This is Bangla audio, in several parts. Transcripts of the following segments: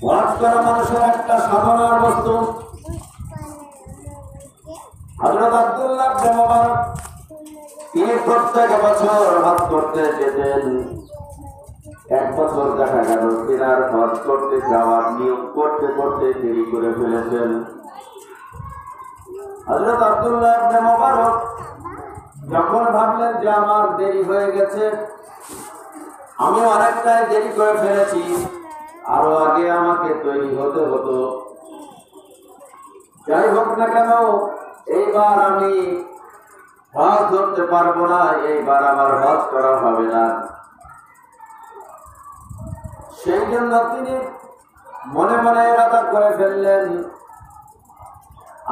হজ করা মানুষের একটা সাধনার বস্তু। হযরত আব্দুল্লাহ ইবনে মুবারক তিনি প্রত্যেক বছর হজ করতে যেতেন। এক বছর দেখা গেল তিনার হজ করতে যাওয়ার নিয়ম করতে করতে দেরি করে ফেলেছেন। হযরত আব্দুল্লাহ ইবনে মুবারক যখন ভাবলেন যে আমার দেরি হয়ে গেছে, আমি অনেকটাই দেরি করে ফেলেছি, আরো আগে আমাকে তৈরি হতে হতো, যাই হোক না কেন এইবার আমি হজ ধরতে পারবো না, এইবার আমার হজ করা হবে না। সেই জন্য তিনি মনে মনে ইরাদা করে ফেললেন,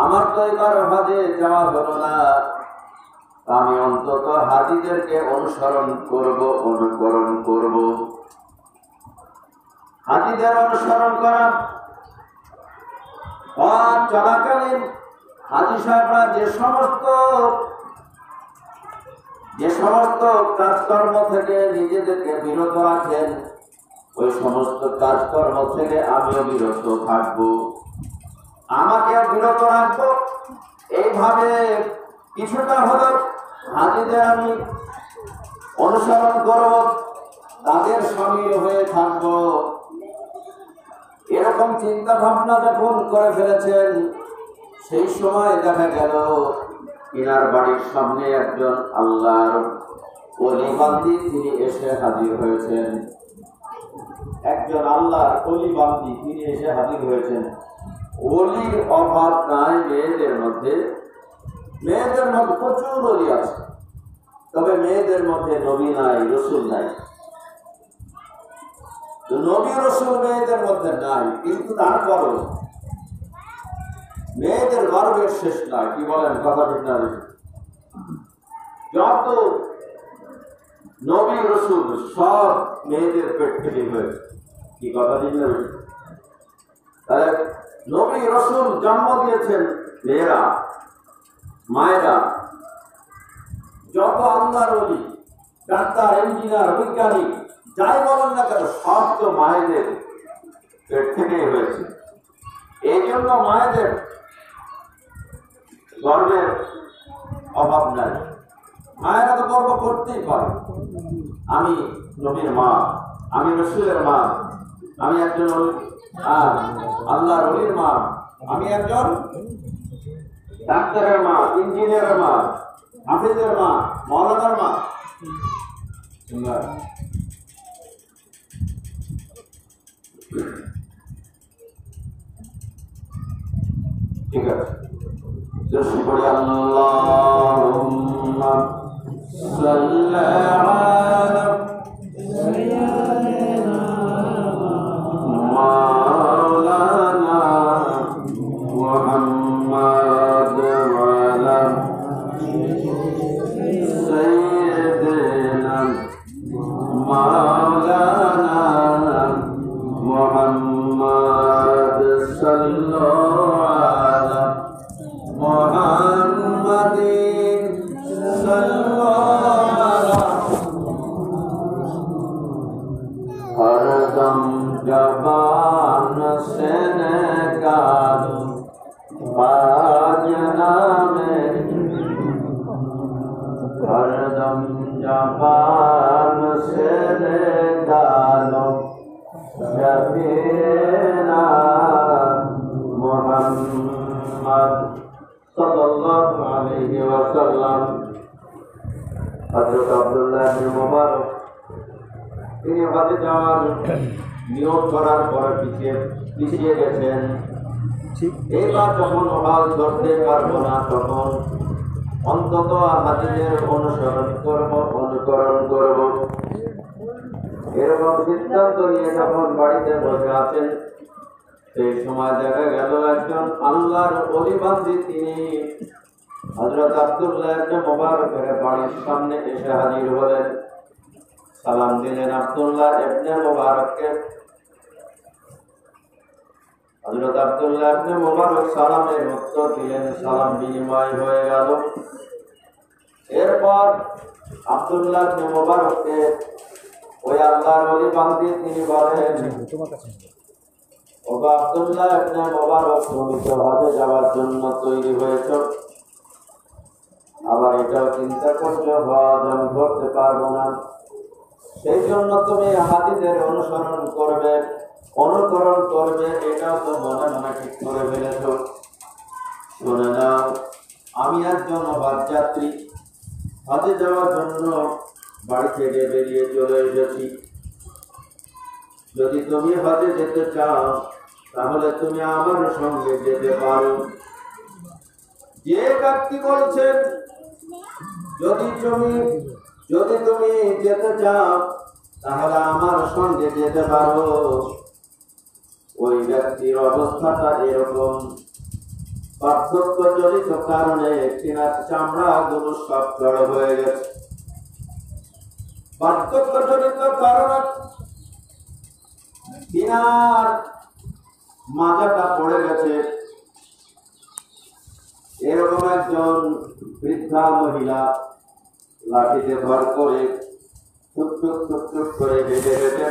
আমার তো এবার হজে যাওয়া হলো না, আমি অন্তত হাজীদেরকে অনুসরণ করব, অনুকরণ করব। হাজীদের অনুসরণ করা, হজ চলাকালীন হাজী সাহেবরা যে সমস্ত কাজকর্ম থেকে নিজেদেরকে বিরত রাখেন, ওই সমস্ত কাজকর্ম থেকে আমিও বিরত থাকবো, আমাকেও বিরত রাখবো। এইভাবে কিছুটা হলো হাজীদের আমি অনুসরণ করব, তাদের শামিল হয়ে থাকবো। এরকম চিন্তা ভাবনা যখন করে ফেলেছেন, সেই সময় দেখা গেল ইনার বাড়ির সামনে একজন আল্লাহর ওলি বান্দী তিনি এসে হাজির হয়েছেন। একজন আল্লাহর ওলি বান্দী তিনি এসে হাজির হয়েছেন। ওলির অভাব নাই মেয়েদের মধ্যে প্রচুর ওলি আছে, তবে মেয়েদের মধ্যে নবী নাই, রসুল নাই। নবী রসুল মেয়েদের মধ্যে নাই, কিন্তু তারপরও মেয়েদের গর্বের শেষ নাই। কি বলেন কথা ঠিক না? যত নবী রসুল সব মেয়েদের পেট থেকে হয়েছে। কি কথা ঠিক না? তাহলে নবী রসুল জন্ম দিয়েছেন মেয়েরা, মায়েরা। যত আল্লাহর ওলি, ডাক্তার, ইঞ্জিনিয়ার, বিজ্ঞানী যাই বলেন না কেন, সব তো মায়েদের পেট থেকেই হয়েছে। এই জন্য মায়েদের গর্বের অভাব নাই, মায়েরা তো গর্ব করতেই পারে। আমি নবীর মা, আমি রসুলের মা, আমি একজন আল্লাহর ওলির মা, আমি একজন ডাক্তারের মা, ইঞ্জিনিয়ারের মা, হাফিজের মা, মওলানার মা। ঠিক আছে, আল্লাহুম্মা সাল্লি আলা মাওলানা মুহাম্মাদ ওয়া আলা সাইয়্যিদিনা মাওলানা মুহাম্মাদ সাল্লাল্লাহু আলা মুহাম্মাদিন সাল্লাল্লাহু হরদম জবান সে নিকালো বাजना में, हरदम जबान से निकालो शफीना मुहम्मद सल्लल्लाहु अलैहि वसल्लम। हजरत আব্দুল্লাহ ইবনে মুবারক তিনি হজে যাওয়ার নিয়ত করার পরে পিছিয়ে গেছেন। এবার যখন হজ ধরতে পারবো না, তখন অন্তত হাজীদের অনুসরণ করব, অনুকরণ করব, এরকম সিদ্ধান্ত নিয়ে যখন বাড়িতে বসে আছেন, সেই সময় দেখা গেল একজন আল্লাহর ওলি বান্দী তিনি হযরত আব্দুল্লাহ ইবনে মুবারকের বাড়ির সামনে এসে হাজির হলেন। সালাম দিলেন আব্দুল্লাহ ইবনে মুবারককে। হযরত আব্দুল্লাহ ইবনে মুবারক সালামের উত্তর দিলেন, সালাম বিনিময় হয়ে গেল। এরপর আব্দুল্লাহ ইবনে মুবারককে ওই আল্লাহর ওলি বান্দি তিনি বলেন, ও আব্দুল্লাহ ইবনে মুবারক, তুমি তো হজে যাওয়ার জন্য তৈরি হয়েছ, আবার এটাও চিন্তা করছো হজ আমি করতে পারবো না, সেই জন্য তুমি হাদিসের অনুকরণ করবে, এটাও তো মনে মনে ঠিক করে ফেলেছ। শুনে নাও, আমি একজন হজ যাত্রী, হজে যাওয়ার জন্য বাড়ি থেকে বেরিয়ে চলে এসেছি। যদি তুমি হজে যেতে চাও তাহলে তুমি আমার সঙ্গে যেতে পারো। যে ব্যক্তি বলছেন যদি তুমি যেতে চাও তাহলে আমার সঙ্গে যেতে পারো, ওই ব্যক্তির অবস্থাটা এরকম, পার্থক্য জনিত কারণে তিনার চামড়া গুলো সব জড়ো হয়ে গেছে। পার্থক্য জনিত কারণে তিনার মাজাটা পড়ে গেছে। এরকম একজন বৃদ্ধা মহিলা লাঠিতে ভর করে টুকটুক করে হেঁটে হেঁটে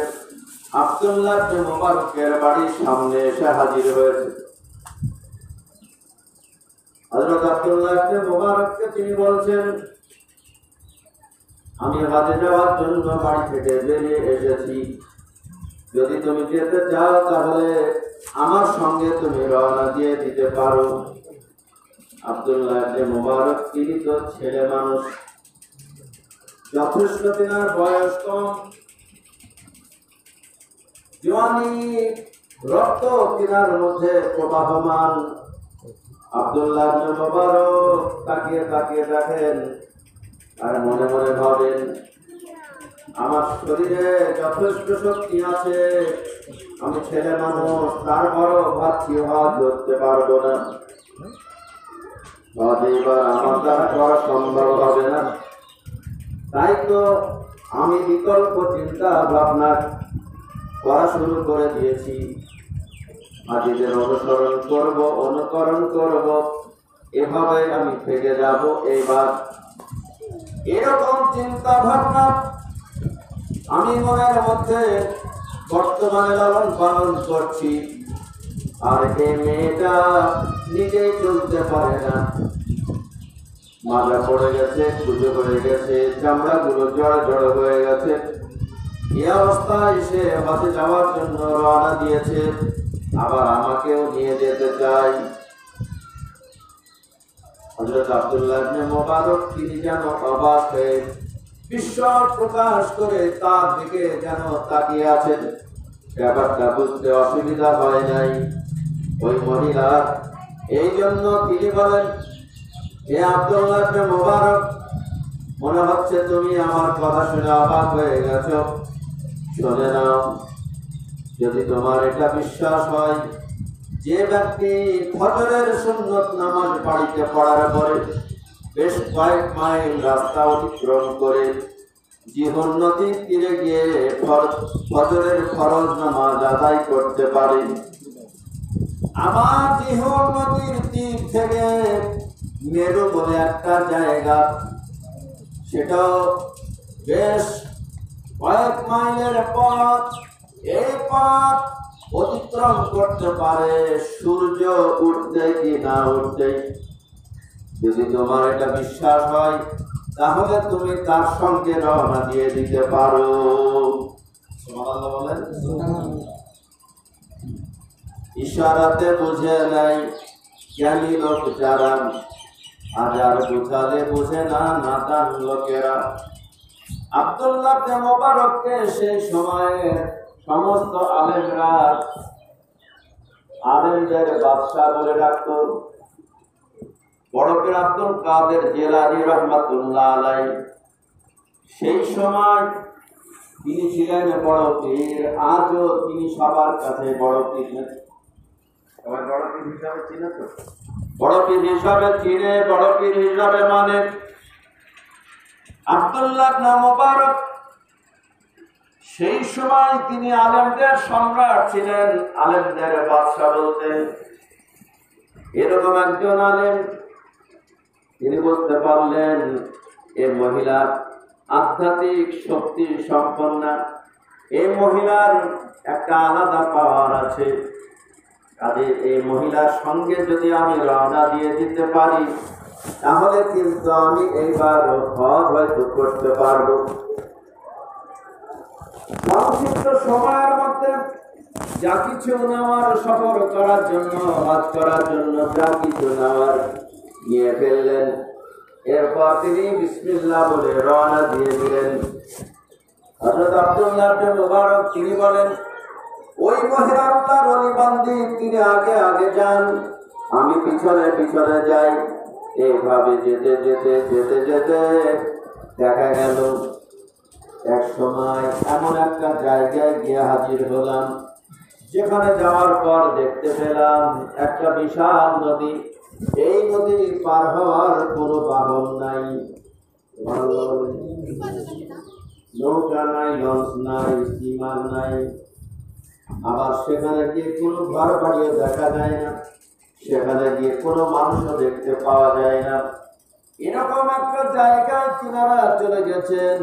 আব্দুল্লাহ ইবনে মুবারকের বাড়ির সামনে এসে হাজির হয়েছে। হযরত আব্দুল্লাহ ইবনে মুবারককে তিনি বলছেন, আমি হজে যাওয়ার জন্য বাড়ি থেকে বেরিয়ে এসেছি, যদি তুমি যেতে চাও তাহলে আমার সঙ্গে তুমি রওনা দিয়ে দিতে পারো। আব্দুল্লাহ ইবনে মুবারক তিনি তো ছেলে মানুষ, যথেষ্ট তিনার বয়স কম, জওয়ানি রক্ত তিনার মধ্যে প্রবাহমান। আব্দুল্লাহ ইবনে মুবারক তাকিয়ে দেখেন আর মনে মনে ভাবেন, আমার শরীরে যথেষ্ট শক্তি আছে, আমি ছেলে মানুষ, তারপরও ভাবছি হজ করতে পারবো না, হজ এবার আমার দ্বারা করা সম্ভব হবে না। তাই তো আমি বিকল্প চিন্তা ভাবনা করা শুরু করে দিয়েছি, হাদিসের অনুকরণ করব, এভাবে আমি থেকে যাব। এইবার এরকম চিন্তা ভাবনা আমি মনের মধ্যে বর্তমানে লালন পালন করছি। আর এই মেয়েটা নিজেই চলতে পারে না, মাজা পড়ে গেছে, খুঁজে হয়ে গেছে, চামড়া গুলো জড়ো হয়ে গেছে। এই অবস্থায় সে হজে যাওয়ার জন্য রওনা দিয়েছে, আবার আমাকেও নিয়ে যেতে চাই। হযরত আব্দুল্লাহ ইবনে মুবারক তিনি যেন অবাক হয়ে বিস্ময় প্রকাশ করে তার দিকে যেন তাকিয়ে আছেন। ব্যাপারটা বুঝতে অসুবিধা হয় নাই ওই মহিলার। এই জন্য তিনি বলেন, হে আব্দুল্লাহ ইবনে মুবারক, মনে হচ্ছে তুমি আমার কথা শুনে অবাক হয়ে গেছো। শুনে নাও, যদি তোমার এটা বিশ্বাস হয়, যে ব্যক্তি ফজরের সুন্নত নামাজ বাড়িতে পড়ার পরে বেশ কয়েক মাইল রাস্তা অতিক্রম করে জীবন নদীর তীরে গিয়ে ফজরের ফরজ নামাজ আদায় করতে পারে, আমার জীবন নদীর তীর থেকে মেরু বলে একটা জায়গা, সেটাও বেশ কয়েক মাইলের পথ, এই পথ অতিক্রম করতে পারে সূর্য উঠতে কি না উঠতে। যদি তোমার এটা বিশ্বাস হয় তাহলে তুমি তার সঙ্গে রওনা দিয়ে দিতে পারো। সুবহানাল্লাহ বলেন। ইশারাতে বুঝে নাই জ্ঞানী লোক যারা, হাজার বুঝালে বুঝে না নাদান লোকেরা। আব্দুল্লাহ ইবনে মুবারককে সেই সময়ে সমস্ত আলেমদের বাদশাহ বলে ডাকত। বড় পীর আব্দুল কাদের জিলানী রাহমাতুল্লাহ আলাইহি, সেই সময় তিনি ছিলেন বড় পীর, আজও তিনি সবার কাছে বড় পীর। সবাই বড় পীর হিসাবে চিনে তো, বড় পীর হিসাবে চিনে, বড় পীর হিসাবে মানে। আব্দুল্লাহ ইবনে মুবারক সেই সময় তিনি আলেমদের সম্রাট ছিলেন, আলেমদের বাদশা বলতেন। এরকম একজন আলেম তিনি বলতে পারলেন, এ মহিলা আধ্যাত্মিক শক্তি সম্পন্না। এই মহিলার একটা আলাদা পাওয়ার আছে। কাজে এই মহিলার সঙ্গে যদি আমি রওনা দিয়ে দিতে পারি, তাহলে কিন্তু আমি এইবার হজ হয়তো করতে পারবো। সংক্ষিপ্ত সময়ের মধ্যে যা কিছু নেওয়ার, সফর করার জন্য, হজ করার জন্য যা কিছু নেওয়ার নিয়ে ফেললেন। এরপর তিনি বিসমিল্লাহ বলে রওনা দিয়ে দিলেন। হযরত আব্দুল্লাহ ইবনে মুবারক তিনি বলেন, ওই মহিলা আল্লাহর ওলি বান্দি, তিনি আগে আগে যান, আমি পিছনে পিছনে যাই। এইভাবে যেতে যেতে যেতে যেতে দেখা গেল এক সময় এমন একটা জায়গায় গিয়ে হাজির হলাম, যেখানে যাওয়ার পর দেখতে পেলাম একটা বিশাল নদী। এই নদী পার হওয়ার কোনো বাহন নাই, নৌকা নাই, লঞ্চ নাই, স্টিমার নাই। আবার সেখানে গিয়ে কোনো ঘর বাড়িও দেখা যায় না, সেখানে গিয়ে কোনো মানুষও দেখতে পাওয়া যায় না। এরকম একটা জায়গায় কিনারা চলে গেছেন।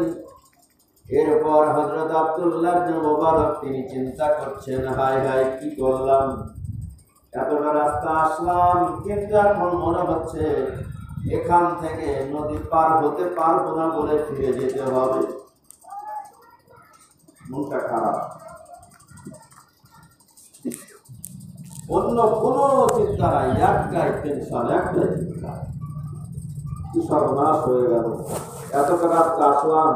এরপর হযরত আব্দুল্লাহ ইবনে মুবারক তিনি চিন্তা করছেন, হায় হায় কি করলাম, এতটা রাস্তা আসলাম, কিন্তু এখন মনে হচ্ছে এখান থেকে নদী পার হতে পারবো না, বলে ফিরে যেতে হবে। মনটা খারাপ, অন্য কোন চিন্তা নাই, একটাই টেনশন, একটাই চিন্তা, কি সর্বনাশ হয়ে গেল, এতটা রাস্তা আসলাম,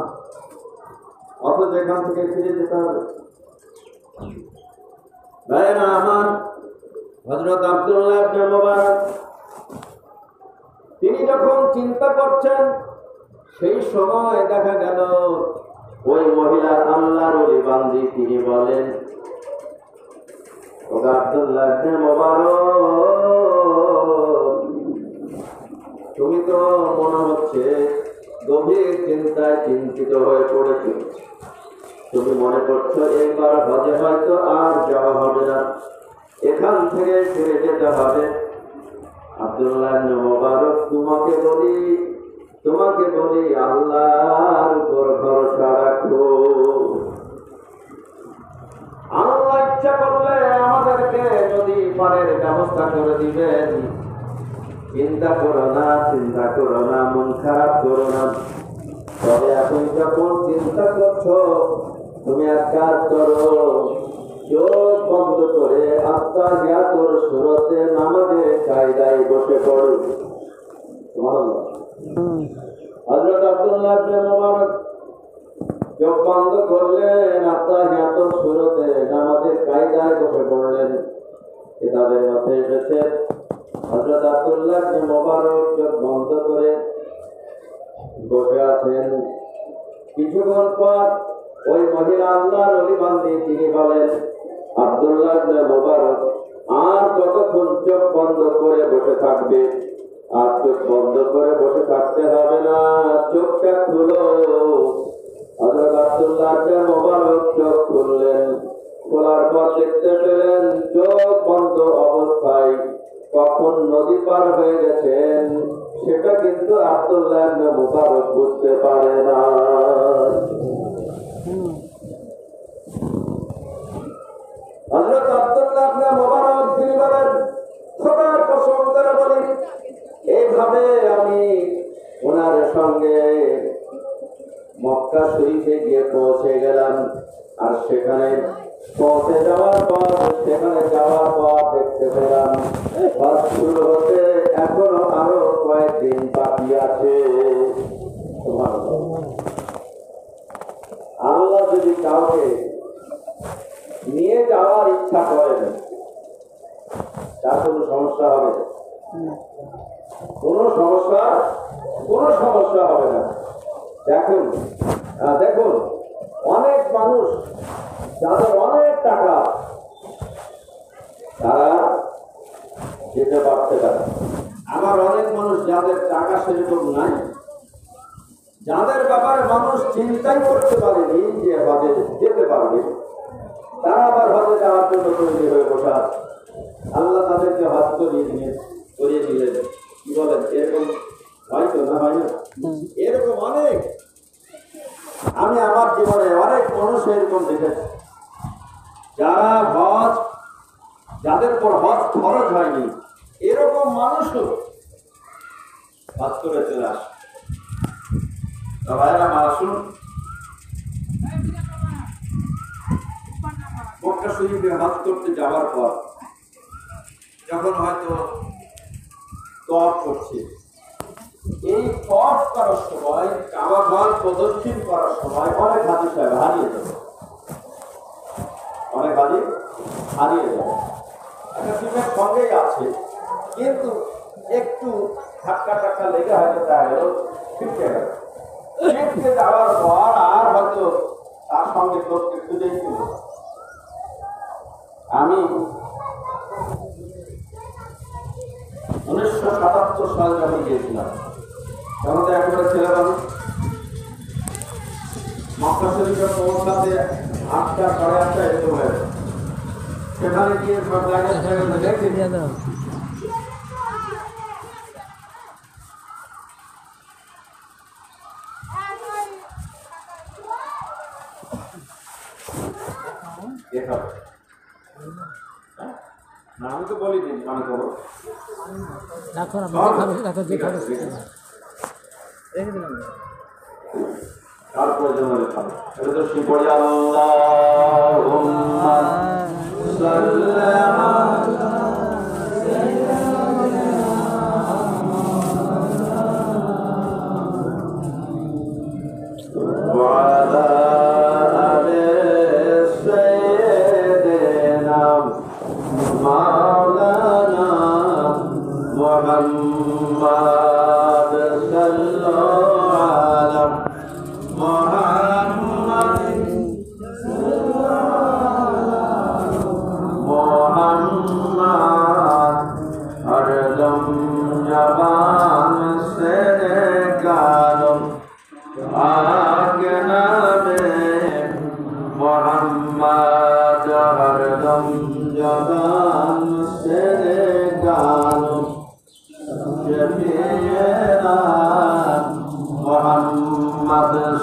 অথচ এখান থেকে ফিরে যেতে হবে। ভাইরা আমার, হযরত আব্দুল্লাহ ইবনে মুবারক তিনি যখন চিন্তা করছেন, সেই সময় দেখা গেল ওই মহিলা আল্লাহর ওলি বান্দি তিনি বলেন, ও আব্দুল্লাহ ইবনে মুবারক, তুমি তো মনে হচ্ছে গভীর চিন্তায় চিন্তিত হয়ে পড়েছো। তুমি মনে করছো এইবার হজে হয়তো আর যাওয়া হবে না, এখান থেকে ফিরে যেতে হবে। আব্দুল্লাহ ইবনে মুবারক, তোমাকে বলি আল্লাহর উপর ভরসা রাখো। আল্লাহ ইচ্ছা করলে আমাদেরকে নদী পারের ব্যবস্থা করে দিবেন। চিন্তা করো না, মন খারাপ করো না। তবে এখন যখন চিন্তা করছো, তুমি এক কাজ করো, চোখ বন্ধ করে আত্তাহিয়াতুর সূরাতে নামাজের কায়দায় বসে পড়ো। সুবহানাল্লাহ। হযরত আব্দুল্লাহ ইবনে মুবারক চোখ বন্ধ করলেন, আত্তাহিয়াতুর সূরাতে নামাজের কায়দায় বসে পড়লেন। কিতাবের মধ্যে এসেছে, হযরত আব্দুল্লাহ ইবনে মুবারক চোখ বন্ধ করে বসে আছেন। কিছুক্ষণ পর ওই মহিলা আল্লাহর ওলি বান্দি তিনি বলেন, আব্দুল্লাহ ইবনে মুবারক, আর কতক্ষণ চোখ বন্ধ করে বসে থাকবে? আর চোখ বন্ধ করে বসে থাকতে হবে না, চোখটা খুলো। হযরত আব্দুল্লাহ ইবনে মুবারক চোখ খুললেন। খোলার পর দেখতে পেলেন চোখ বন্ধ অবস্থায় কখন নদী পার হয়ে গেছেন, সেটা কিন্তু আব্দুল্লাহ ইবনে মুবারক বুঝতে পারে না। হযরত আব্দুল্লাহ ইবনে মুবারক তিনি বলেন, খোদার কসম করে বলি, এইভাবে আমি ওনার সঙ্গে মক্কা শরীফে গিয়ে পৌঁছে গেলাম। আর সেখানে পৌঁছে যাওয়ার পর দেখতে পেলাম হজ শুরু হতে এখনো আরো কয়েকদিন বাকি আছে। আল্লাহ যদি কাউকে নিয়ে যাওয়ার ইচ্ছা করেন, তার কোনো সমস্যা হবে? কোনো সমস্যা হবে না। দেখুন অনেক মানুষ যাদের অনেক টাকা, তারা যেতে পারছে না। আমার অনেক মানুষ যাদের টাকা সেরকম নাই, যাদের ব্যাপারে মানুষ চিন্তাই করতে পারেনি যে হজে যেতে পারবে, তারা আবার হজে যাওয়ার জন্য তৈরি হয়ে বসা। আল্লাহ তাদেরকে হজ করিয়ে দিলেন। কি বলেন, এরকম হয়তো না, হয় না? এরকম অনেক আমি আমার জীবনে অনেক মানুষ এরকম দেখেছি, যারা হজ, যাদের পর হজ খরচ হয়নি, এরকম মানুষও হজ করে চলে আসে। ভাইরা আমার আসুন, মক্কা শরীফে হজ করতে যাওয়ার পর যখন হয়তো তওয়াফ করছে, এই তওয়াফ করার সময়, কাবা ঘর প্রদক্ষিণ করার সময় অনেক হাজি সাহেব হারিয়ে যাবে, অনেক হাজি হারিয়ে যাবে। একটা টিমের সঙ্গেই আছে, কিন্তু একটু ধাক্কা টাক্কা লেগে হয়তো দেখা গেল ফিরতে গেল। ফিরতে যাওয়ার পর আর হয়তো তার সঙ্গে লোককে খুঁজেই ছিল। আমি 1977 সালে যখন গিয়েছিলাম, তখন তো একেবারে ছেলে মানুষ, মক্কা শরীফে পৌঁছাতে 8টা সাড়ে 8টা এরকম হয়েছে। সেখানে গিয়ে সব জায়গায় দেখি না, আমি তো বলি দিন পানি খাবো, তারপরে যেন খাবো। এটা তো শিবরি আল্লাহুম্মা সাল্লি আলা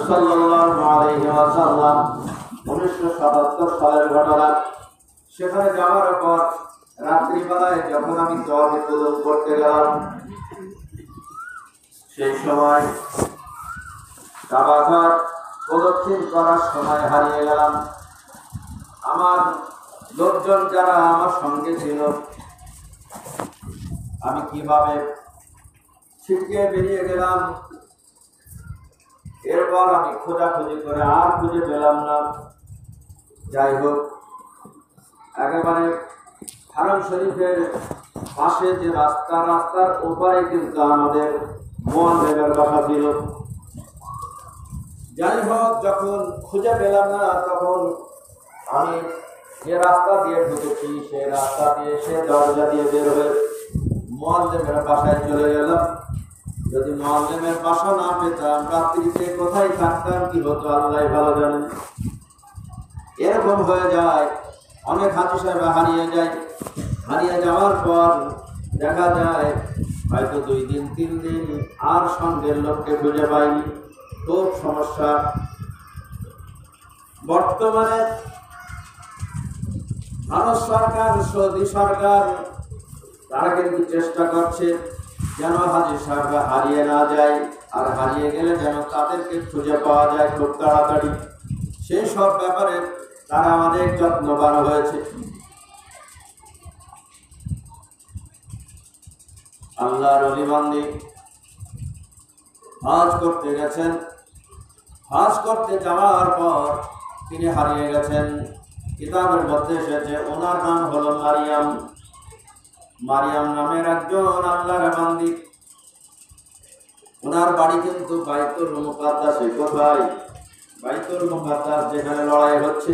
সাল্লাল্লাহু আলাইহি ওয়াসাল্লাম 1977 সালের ঘটনা। সেখানে যাওয়ার পর রাত্রিবেলায় যখন আমি তওয়াফে কুদুম করতে গেলাম, সেই সময় কাবা ঘর প্রদক্ষিণ করার সময় হারিয়ে গেলাম। আমার লোকজন যারা আমার সঙ্গে ছিল, আমি কিভাবে ছিটকে বেরিয়ে গেলাম। এরপর আমি খোঁজাখুঁজি করে আর খুঁজে পেলাম না। যাই হোক, একেবারে হারম শরীফের পাশে যে রাস্তার ওপারে কিন্তু আমাদের মুআল্লিমের বাসা ছিল। যাই হোক, যখন খুঁজে পেলাম না, তখন আমি যে রাস্তা দিয়ে ঢুকেছি সেই রাস্তা দিয়ে, সে দরজা দিয়ে বের হয়ে মুআল্লিমের বাসায় চলে গেলাম। যদি মুআল্লিমের বাসা না পেতাম, রাত্রিতে কোথায় থাকতাম, কি হতো আল্লাহ ভালো জানেন। এরকম হয়ে যায়, অনেক হাজি সাহেব হারিয়ে যায়। হারিয়ে যাওয়ার পর দেখা যায় হয়তো 2 দিন 3 দিন আর সঙ্গের লোককে খুঁজে পাইনি। খুব সমস্যা। বর্তমানে ভারত সরকার, সৌদি সরকার, তারা কিন্তু চেষ্টা করছে যেন হাজি সাহেব হারিয়ে না যায়, আর হারিয়ে গেলে যেন তাদেরকে খুঁজে পাওয়া যায় খুব তাড়াতাড়ি। সেই সব ব্যাপারে তারা অনেক যত্নবান হয়েছে। আল্লাহর ওলি বান্দী হজ করতে গেছেন। হজ করতে যাওয়ার পর তিনি হারিয়ে গেছেন। কিতাবের মধ্যে এসেছে ওনার নাম হলো মারিয়াম। মারিয়াম নামের একজন আল্লাহর বান্দী। ওনার বাড়ি কিন্তু বাইতুল মুকাদ্দাসে। কোথায়? বাইতুল মুকাদ্দাস, যেখানে লড়াই হচ্ছে,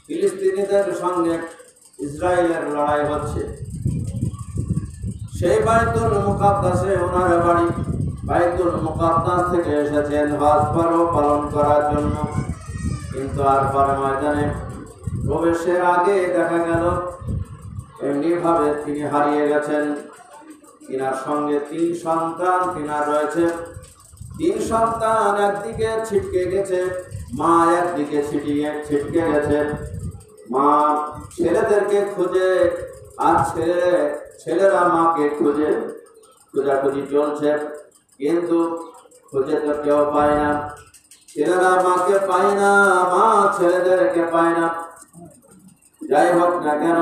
ফিলিস্তিনিদের সঙ্গে ইসরায়েলের লড়াই হচ্ছে, সেই বাইতুল মুকাদ্দাসে ওনার বাড়ি। বাইতুল মুকাদ্দাস থেকে এসেছেন হজ পালন করার জন্য। কিন্তু আরফার ময়দানে প্রবেশের আগে দেখা গেল এমনিভাবে তিনি হারিয়ে গেছেন। তিনার সঙ্গে 3 সন্তান তিনার রয়েছে। তিন সন্তান একদিকে ছিটকে গেছে, মা একদিকে ছিটকে গেছে। মা ছেলেদেরকে খুঁজে আর ছেলেরা মাকে খুঁজে খোঁজাখুঁজি চলছে, কিন্তু খুঁজে তো কেউ পায় না। ছেলেরা মাকে পায় না, মা ছেলেদেরকে পায় না। যাই হোক না কেন,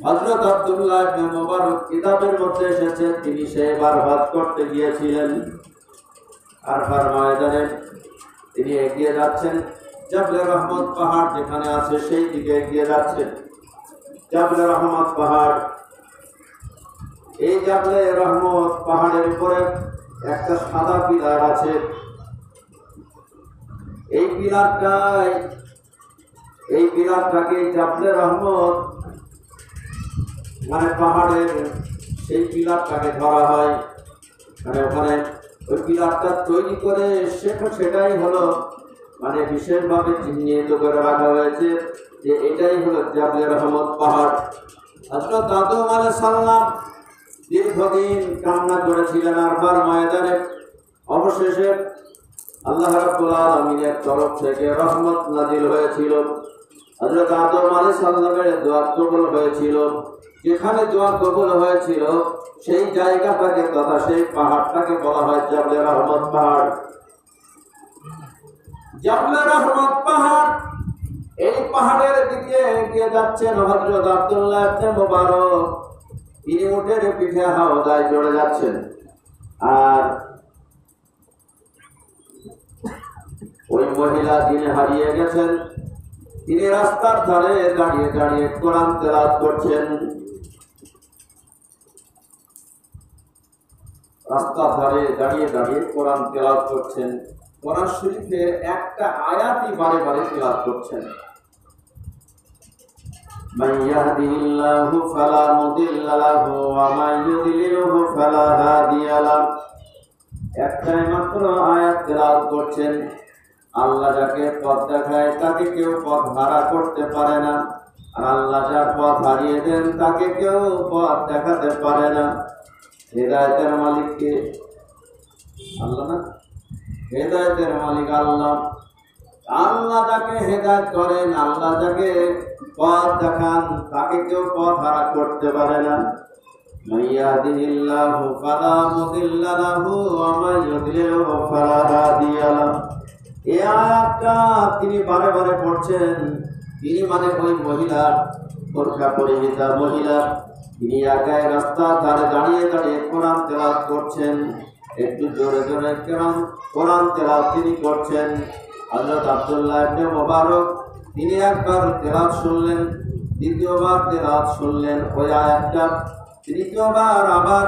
হযরত আব্দুল্লাহ ইবনে মুবারক কিতাবের মধ্যে এসেছে তিনি সেবার হজ করতে গিয়েছিলেন। আরফার ময়দানে তিনি এগিয়ে যাচ্ছেন, জাবলে রহমত পাহাড় যেখানে আছে সেই দিকে এগিয়ে যাচ্ছেন। জাবলে রহমত পাহাড়, এই জাবলে রহমত পাহাড়ের উপরে একটা সাদা পিলার আছে। এই পিলারটাকে জাবলে রহমত মানে পাহাড়ের সেই পিলারটাকে ধরা হয়। মানে ওখানে ওই পিলারটা তৈরি করে সেটাই হলো মানে বিশেষভাবে চিহ্নিত করে রাখা হয়েছে যে এটাই হলো জাবলে রহমত পাহাড়। হযরত আদম আলাইহিস সালাম দীর্ঘদিন কান্না করেছিলেন আরফার ময়দানে। অবশেষে আল্লাহ রাব্বুল আলামিনের তরফ থেকে রহমত নাযিল হয়েছিল। হযরত আদম আলাইহিস সালামের দোয়া কবুল হয়েছিল। যেখানে দোয়া কবুল হয়েছিল সেই জায়গাটাকে তথা সেই পাহাড়টাকে বলা হয় জাবলে রহমত পাহাড়। জাবলে রহমত পাহাড়, এই পাহাড়ের দিকে এগিয়ে যাচ্ছেন হযরত আব্দুল্লাহ ইবনে মুবারক। তিনি উটের পিঠে হাওদায় চড়ে যাচ্ছেন, আর ওই মহিলা যিনি হারিয়ে গেছেন তিনি রাস্তার ধারে দাঁড়িয়ে দাঁড়িয়ে কোরআন তেলাওয়াত করছেন। রাস্তার ধারে দাঁড়িয়ে দাঁড়িয়ে কোরআন তেলাওয়াত করছেন। কোরআন শরীফের একটা আয়াতই বারে বারে তেলাওয়াত করছেন। মান ইয়াহদিহিল্লাহু ফালা মুদিল্লা লাহু ওয়া মান ইউদ্লিলহু ফালা হাদিয়া লাহু। একটাই মাত্র আয়াত তেলাওয়াত করছেন। আল্লাহ যাকে পথ দেখায় তাকে কেউ পথ হারা করতে পারে না, আর আল্লাহ যার পথ হারিয়ে দেন তাকে কেউ পথ দেখাতে পারে না। হেদায়েতের মালিক কে? আল্লাহ না? হেদায়েতের মালিক আল্লাহ। আল্লাহ যাকে হেদায়েত করেন, আল্লাহ যাকে পথ দেখান তাকে কেউ পথ হারা করতে পারে না। মান ইয়াহদিহিল্লাহু ফালা মুদিল্লা লাহু ওয়া মান ইউদ্লিলহু ফালা হাদিয়া লাহু। এই আয়াতটা তিনি বারে বারে পড়ছেন। তিনি মানে ওই মহিলা, বোরকা পরিহিতা মহিলা, তিনি একাই রাস্তার ধারে দাঁড়িয়ে দাঁড়িয়ে কোরআন তেলাওয়াত করছেন। একটু জোরে জোরে কোরআন তেলাওয়াত তিনি করছেন। হযরত আব্দুল্লাহ ইবনে মুবারক তিনি একবার তেলাওয়াত শুনলেন, দ্বিতীয়বার তেলাওয়াত শুনলেন ওই আয়াতটা, তৃতীয়বার আবার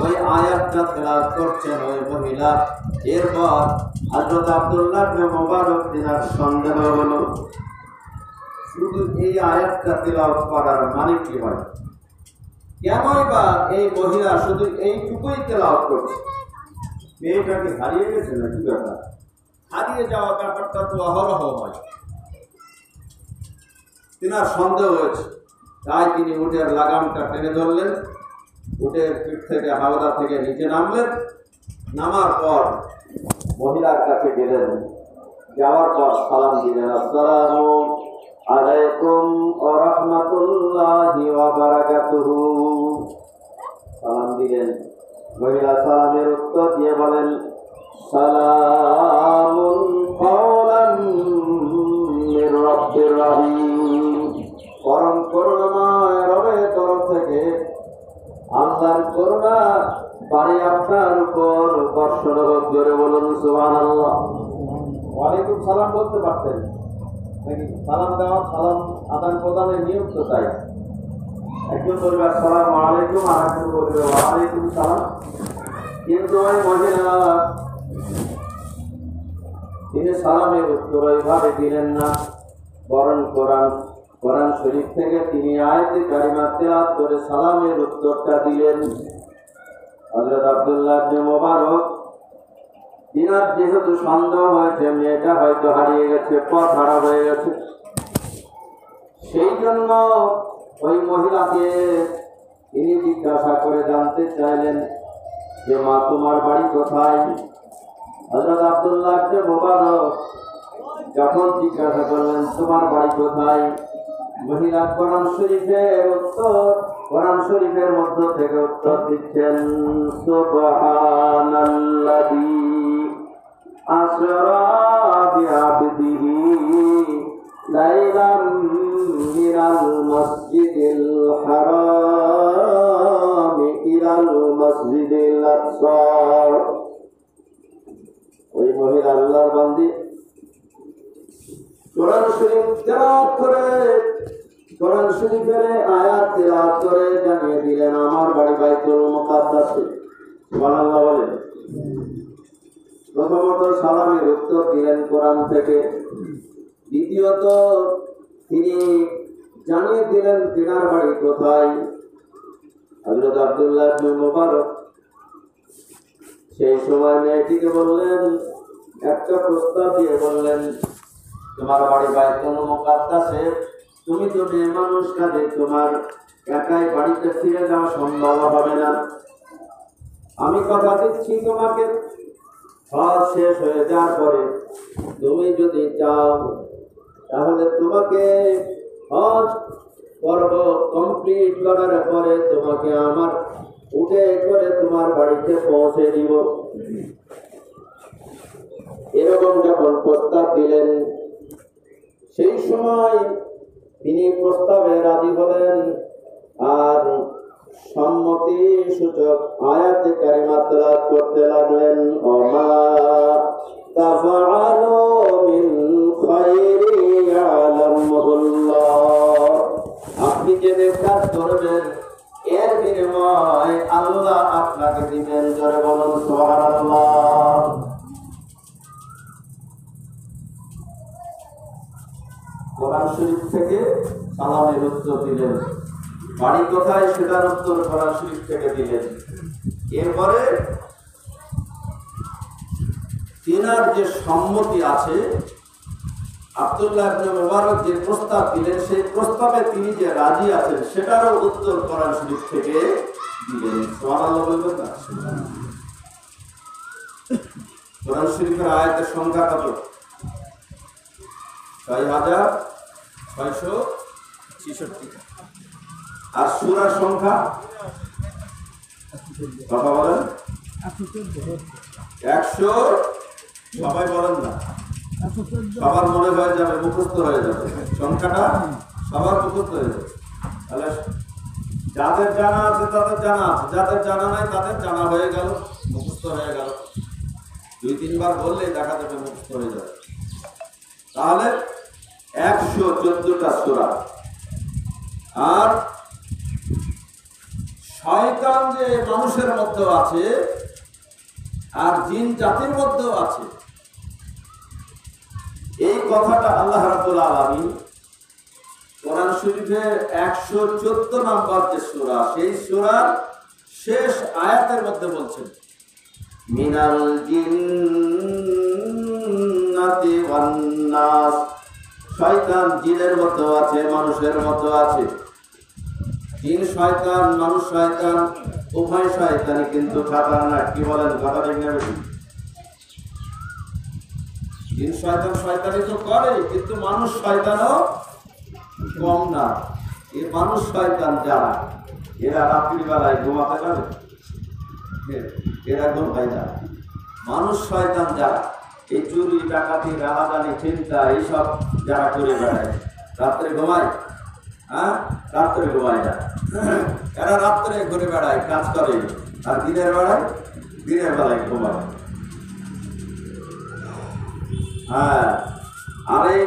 ওই আয়াতটা তেলাওয়াত করছেন ওই মহিলা। এরপর হযরত আব্দুল্লাহ ইবনে মুবারক তিনার সন্দেহ হলো শুধু এই আয়াতটা তেলাওয়াত করার মানে কি হয়, কেনই বা এই মহিলা শুধু এইটুকুই তেলাওয়াত করছে? মেয়েটাকে হারিয়ে গেছে না কি ব্যাপার? হারিয়ে যাওয়া ব্যাপারটা তো অহরহ হয়। তিনার সন্দেহ হয়েছে, তাই তিনি উটের লাগামটা টেনে ধরলেন, উটের পিঠ থেকে হাওদা থেকে নিচে নামলেন। নামার পর মহিলার কাছে গেলেন, যাওয়ার পর সালাম দিলেন, আসসালামু আলাইকুম ওয়া রাহমাতুল্লাহি ওয়া বারাকাতুহু। সালাম দিলেন। মহিলা সালামের উত্তর দিয়ে বলেন, সালামুন কাওলাম মির রাব্বির রহিম। পরম করুণাময় রবের তরফ থেকে আল্লাহর করুণা বাড়ি আপনার উপর বর্ষণ হোক। জোরে বলুন সুবহানাল্লাহ। ওয়ালাইকুম সালাম বলতে পারতেন নাকি? সালাম দেওয়া, সালাম আদান প্রদানের নিয়ম তো তাই। একজন বলবে আসসালামু আলাইকুম, আর একজন বলবে ওয়ালাইকুম সালাম। কিন্তু ওই মহিলা তিনি সালামের উত্তর ওইভাবে দিলেন না, বরং কোরআন শরীফ থেকে তিনি আয়াতে কারিমা তেলাওয়াত করে সালামের উত্তরটা দিলেন। হযরত আব্দুল্লাহ ইবনে মুবারক তিনার যেহেতু সন্দেহ হয়েছে মেয়েটা হয়তো হারিয়ে গেছে, পথ হারা হয়ে গেছে, সেই জন্য ওই মহিলাকে তিনি জিজ্ঞাসা করে জানতে চাইলেন যে মা তোমার বাড়ি কোথায়? হযরত আব্দুল্লাহ ইবনে মুবারক যখন জিজ্ঞাসা করলেন তোমার বাড়ি কোথায়, মহিলা কোরআন শরীফের মধ্য থেকে উত্তর দিচ্ছেন সুবহানাল্লাযী আসরা বিআবদিহি লাইলাম মিনাল মাসজিদিল হারাম ইলাল মাসজিদিল আকসা। ওই মহিলা আল্লাহর বান্দি কোরআন শরীফ তেলাওয়াত করে, কোরআন শরীফের আয়াত তেলাওয়াত করে জানিয়ে দিলেন আমার বাড়ি বাইতুল মুকাদ্দাসে। সুবহানাল্লাহ বলেন। প্রথমত সালামের উত্তর দিলেন কোরআন থেকে, দ্বিতীয়ত তিনি জানিয়ে দিলেন তিনার বাড়ি কোথায়। হযরত আব্দুল্লাহ ইবনে মুবারক সেই সময় মেয়েটিকে বললেন, একটা প্রস্তাব দিয়ে বললেন তোমার বাড়ি বাইতুল মুকাদ্দাসে, তুমি তো মেয়ে মানুষ, কাজে তোমার একাই বাড়িতে ফিরে যাওয়া সম্ভব হবে না। আমি কথা দিচ্ছি তোমাকে, হজ শেষ হয়ে যাওয়ার পরে তুমি যদি চাও তাহলে তোমাকে হজ পর্ব কমপ্লিট করার পরে তোমাকে আমার উঠে করে তোমার বাড়িতে পৌঁছে দিব। এরকম যখন প্রস্তাব দিলেন সেই সময় তিনি প্রস্তাবে রাজি হলেন আর সম্মতি সূচক আয়াতে কারিমা তেলাওয়াত করতে লাগলেন। ওমা তাফআলু মিন খায়রি ইয়ালামুল্লাহ, আপনি যে কাজ করবেন এর বিনিময় আল্লাহ আপনাকে দিবেন। জোরে বলুন সুবহানাল্লাহ। কোরআন শরীফ থেকে সালামের উত্তর দিলেন, বাড়ি কোথায় সেটার উত্তর কোরআন শরীফ থেকে দিলেন। এরপরে তিনার যে সম্মতি আছে, আব্দুল্লাহ ইবনে মুবারক যে প্রস্তাব দিলেন সেই প্রস্তাবে তিনি যে রাজি আছেন সেটারও উত্তর কোরআন শরীফ থেকে দিলেন। সুবহানাল্লাহ বলবেন না? কোরআন শরীফের আয়াতের সংখ্যা কত? ৬,৬৬৬। আর সূরার সংখ্যা কথা বলেন? ১০০। সবাই বলেন না, সবার মনে হয়ে যাবে, মুখস্থ হয়ে যাবে, সংখ্যাটা সবার মুখস্থ হয়ে যাবে। তাহলে যাদের জানা আছে তাদের জানা আছে, যাদের জানা নাই তাদের জানা হয়ে গেল, মুখস্থ হয়ে গেল। ২-৩ বার বললেই দেখা যাবে মুখস্থ হয়ে যাবে। তাহলে ১১৪টা সূরা। আর শয়তান যে মানুষের মধ্যে আছে আর জিন জাতির মধ্যেও আছে, এই কথাটা আল্লাহ রাব্বুল আলামিন কোরআন শরীফের ১১৪ নম্বর যে সূরা, সেই সূরার শেষ আয়াতের মধ্যে বলছেন মিনাল জিন্নাতি ওয়ান নাস, শয়তান জিনের মতো আছে, মানুষের মতো আছে। জিন শয়তান, মানুষ শয়তান, উভয় শয়তানই কিন্তু খাতারনাক। কি বলেন? কথা ঠিক না বেশি? জিন শয়তান শয়তানি তো করে, কিন্তু মানুষ শয়তানও কম না। এই মানুষ শয়তান যারা, এরা রাত্রিবেলায় ঘুমাতে পারে? এরা ঘুমায় না। মানুষ শয়তান যারা, এই চুরি ডাকাতি রাহাজানি চিন্তা এইসব যারা করে বেড়ায়, রাত্রে ঘুমায়? হ্যাঁ, রাত্রে ঘুমায় না। এরা রাত্রে ঘুরে বেড়ায়, কাজ করে, আর দিনের বেলায় ঘুমায়। হ্যাঁ, আর এই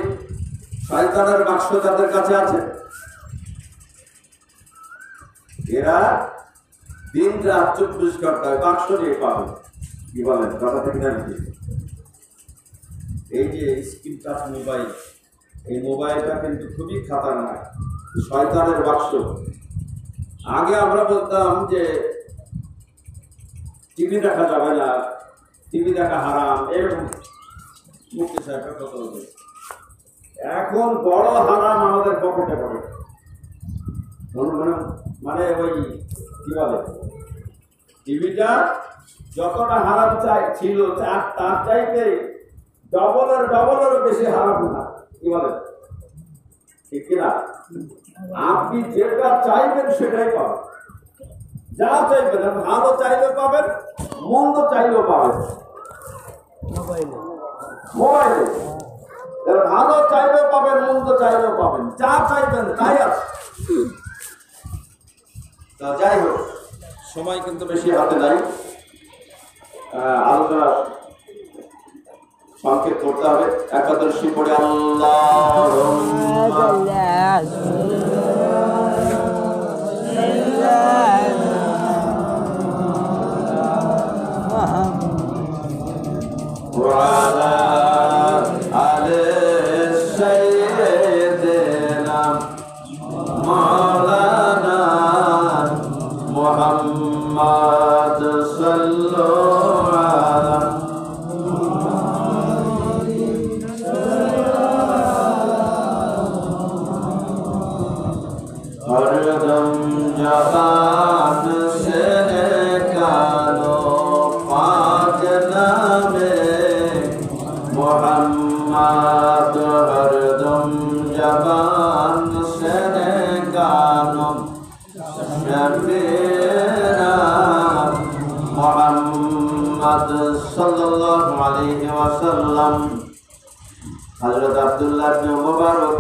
শয়তানের বাক্স যাদের কাছে আছে, এরা দিন রাত ২৪ ঘন্টায় বাক্স নিয়ে পাবে। কি বলেন? কথা ঠিক না? এই যে স্ক্রিন টাচ মোবাইল, এই মোবাইলটা কিন্তু খুবই খাতারনাক, শয়তানের বাক্স। আগে আমরা বলতাম যে টিভি দেখা যাবে না, টিভি দেখা হারাম, এরকম মুক্তি সাহেবের কথা বলতে। এখন বড় হারাম আমাদের পকেটে পড়ে। মানে ওই কি বলে, টিভিটা যতটা হারাম ছিল তার চাইতে ডবলের বেশি হারাম না। কি বলেন, ঠিক কিনা? আপনি যেটা চাইবেন সেটাই পাবেন, যা চাইবেন। ভালো চাইলেও পাবেন, মন্দ চাইলেও পাবেন। মোবাইলে ভালো চাইলেও পাবেন, মন্দ চাইলেও পাবেন, যা চাইবেন তাই আছে। তো যাই হোক, সময় কিন্তু বেশি হাতে নাই, আলোচনা সংক্ষেপ করতে হবে। একাদশী পড়ে হযরত আব্দুল্লাহ ইবনে মুবারক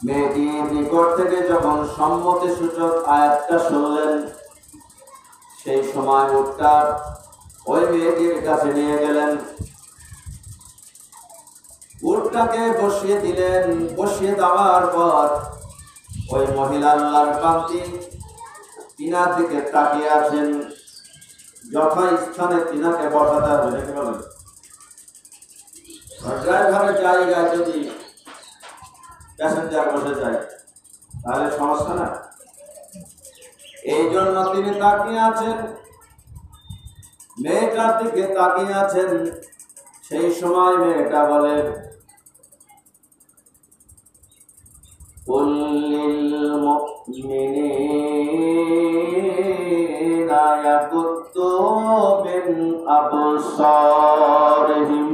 মেয়েটির নিকট থেকে যখন সম্মতি সূচক আয়াতটা শুনলেন, সেই সময় উটটা ওই মেয়েটির কাছে নিয়ে গেলেন, উটটাকে বসিয়ে দিলেন। বসিয়ে দেওয়ার পর ওই মহিলা আল্লাহর বান্দি তিনার দিকে তাকিয়ে আছেন। যথা স্থানে তিনাকে বসাতে হবে, দেখে বলেন। ড্রাইভারের জায়গায় যদি প্যাসেঞ্জার বসে যায় তাহলে সমস্যা না। এই জন্য তিনি তাকিয়ে আছেন, মেয়েটার দিকে তাকিয়ে আছেন। সেই সময় মেয়েটা বলে, قل للمؤمنين يغضوا من أبصارهم।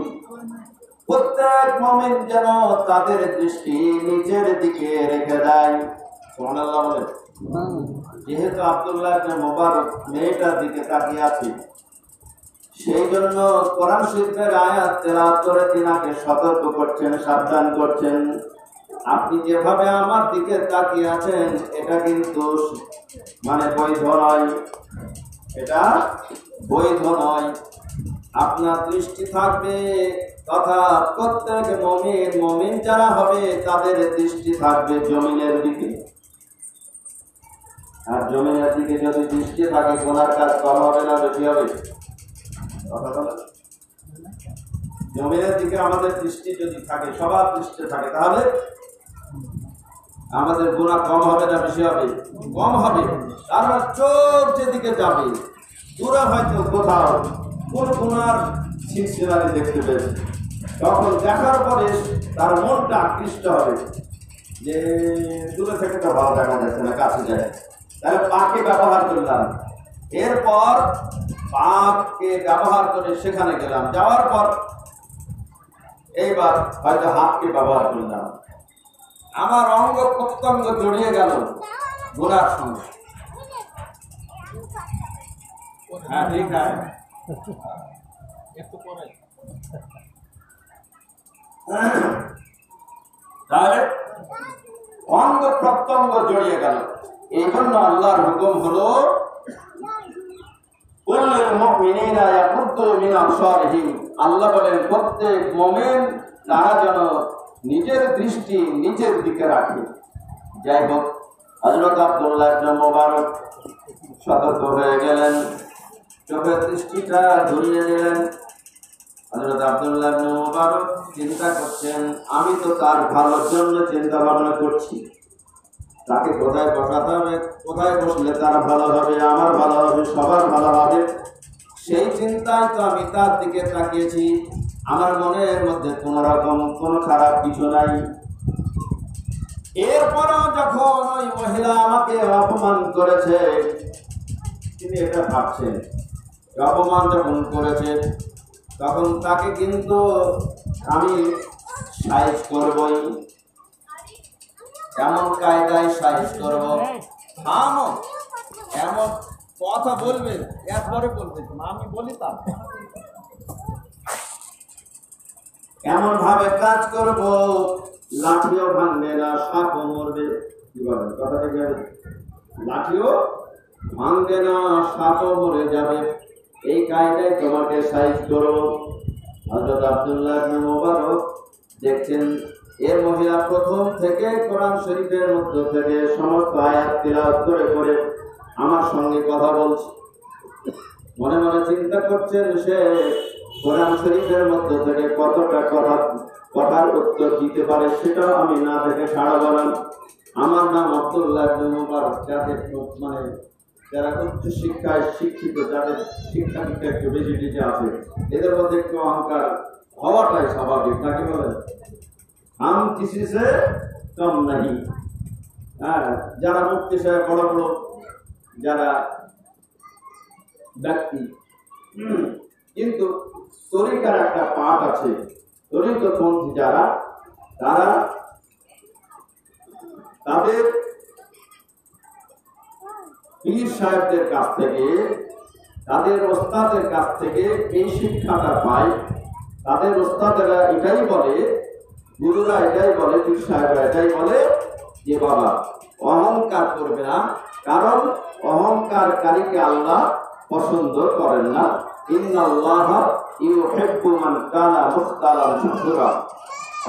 প্রত্যেক মুমিন যেন তাদের দৃষ্টি নিচের দিকে রেখে দেয়। সুবহানাল্লাহ বলেন। যেহেতু আব্দুল্লাহ ইবনে মুবারক মেয়েটার দিকে তাকিয়ে আছে, সেই জন্য কোরআন শরীফের আয়াত তেলাওয়াত করে তিনাকে সতর্ক করছেন, সাবধান করছেন। আপনি যেভাবে আমার দিকে তাকিয়ে আছেন এটা কিন্তু মানে বৈধ নয়, এটা বৈধ নয়। আপনার দৃষ্টি থাকবে, তথা প্রত্যেক মুমিন যারা হবে তাদের দৃষ্টি থাকবে জমিনের দিকে। আর জমিনের দিকে যদি দৃষ্টি থাকে, গুনার কাজ কম হবে না বেশি হবে? কথা বলেন। জমিনের দিকে আমাদের দৃষ্টি যদি থাকে, সবার দৃষ্টি থাকে, তাহলে আমাদের গুনাহ কম হবে না বেশি হবে? কম হবে। কারণ চোখ যেদিকে যাবে, দূরে হয়তো কোথাও কোন গুনার সিলসিলাতে দেখতে পেয়েছে, তখন দেখার পরে তার মনটা আকৃষ্ট হবে যে দূরে থেকে তো ভালো দেখা যাচ্ছে না, কাছে যায়। তাহলে পাকে ব্যবহার করলাম, এরপর পাকে ব্যবহার করে সেখানে গেলাম, যাওয়ার পর এইবার হয়তো হাতকে ব্যবহার করলাম, আমার অঙ্গ প্রত্যঙ্গ জড়িয়ে গেল গুনার সঙ্গে। হ্যাঁ, ঠিক আছে। তাহলে অঙ্গ প্রত্যঙ্গ জড়িয়ে গেল। এই জন্য আল্লাহর হুকুম হলো, আল্লাহ বলেন প্রত্যেক মুমিন তারা যেন নিজের দৃষ্টি নিজের দিকে রাখে। যাই হোক, হযরত আব্দুল্লাহ ইবনে মুবারক সতর্ক হয়ে গেলেন, চোখের দৃষ্টিটা ধরিয়ে নিলেন। হযরত আব্দুল্লাহ ইবনে মুবারক চিন্তা করছেন, আমি তো তার ভালোর জন্য চিন্তা ভাবনা করছি, তাকে কোথায় বসাতে হবে, কোথায় বসলে তার ভালো হবে, আমার ভালো হবে, সবার ভালো হবে, সেই চিন্তায় তো আমি তার দিকে তাকিয়েছি। আমার মনের মধ্যে কোনো রকম কোনো খারাপ কিছু নাই। এরপরও যখন ওই মহিলা আমাকে অপমান করেছে, তিনি এটা ভাবছেন। অপমান যখন করেছে তখন তাকে কিন্তু আমি সাইজ করবই, এমন কায়দায় সাইজ করব। এমন কথা বলবে, এরপরে বলবে আমি বলি তা এমন ভাবে কাজ করব লাঠিও ভাঙবে না, সাপও মরবে। কি বলেন কথাটা? কি লাঠিও ভাঙবে না, সাপও মরে যাবে, এই কায়দায় তোমাকে সাইজ করব। হযরত আব্দুল্লাহ ইবনে মুবারক দেখছেন এর মহিলা প্রথম থেকে কোরআন শরীফের মধ্যে থেকে সমস্ত আয়াত তিলাওয়াত করে করে আমার সঙ্গে কথা বলছে। মনে মনে চিন্তা করছেন সে কোরআন শরীফের মধ্যে থেকে কতটা কথার উত্তর দিতে পারে, সেটাও আমি না দেখে ছাড়াবো না। আমার নাম আব্দুল্লাহ ইবনে মুবারক। যারা উচ্চ শিক্ষায় শিক্ষিত, যাদের শিক্ষা দীক্ষা একটু বেশি বেশি আছে, এদের মধ্যে একটু অহংকার হওয়াটাই স্বাভাবিক, নাকি বলেন? हम किसी से कम नहीं। যারা মুক্তি সাহেব বড় বড় যারা ব্যক্তি, কিন্তু তরিকার একটা পাঠ আছে। তরিকপন্থী যারা, তারা তাদের পীর সাহেবদের কাছ থেকে, তাদের ওস্তাদের কাছ থেকে এই শিক্ষাটা পায়। তাদের ওস্তাদেরা এটাই বলে, গুরুরা এটাই বলে, পীর সাহেবরা এটাই বলে যে বাবা অহংকার করবে না, কারণ অহংকারকারীকে আল্লাহ পছন্দ করেন না। ইন্নাল্লাহা ইউহিব্বু মান কানা মুখতালান ফখুরা।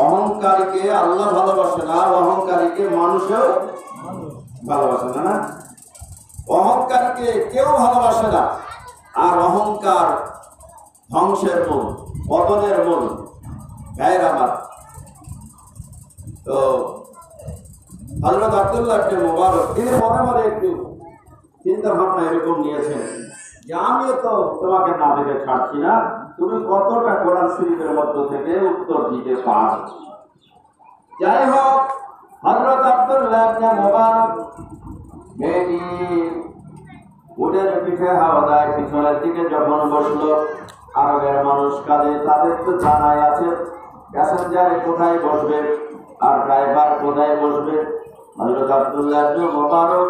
অহংকারীকে আল্লাহ ভালোবাসে না, অহংকারীকে মানুষও ভালোবাসে না। অহংকারকে কেউ ভালোবাসে না। আর অহংকার ধ্বংসের মূল, পতনের মূল। গায়ের আমার তো হযরত আব্দুল্লাহ ইবনে মুবারক তিনি মনে মনে একটু চিন্তা ভাবনা এরকম নিয়েছেন যে আমিও তো তোমাকে না দেখে ছাড়ছি না, তুমি কতটা কোরআন শরীফের মধ্য থেকে উত্তর দিতে পারো। যাই হোক, হযরত আব্দুল্লাহ ইবনে মুবারক মেয়েটি উটের পিঠে হাওয়া দেয়, পিছনের দিকে যখন বসলো, আরবের মানুষ কাজে তাদের তো জানাই আছে প্যাসেঞ্জারে কোথায় বসবে আর ড্রাইভার কোথায় বসবে। হযরত আব্দুল্লাহ ইবনে মুবারক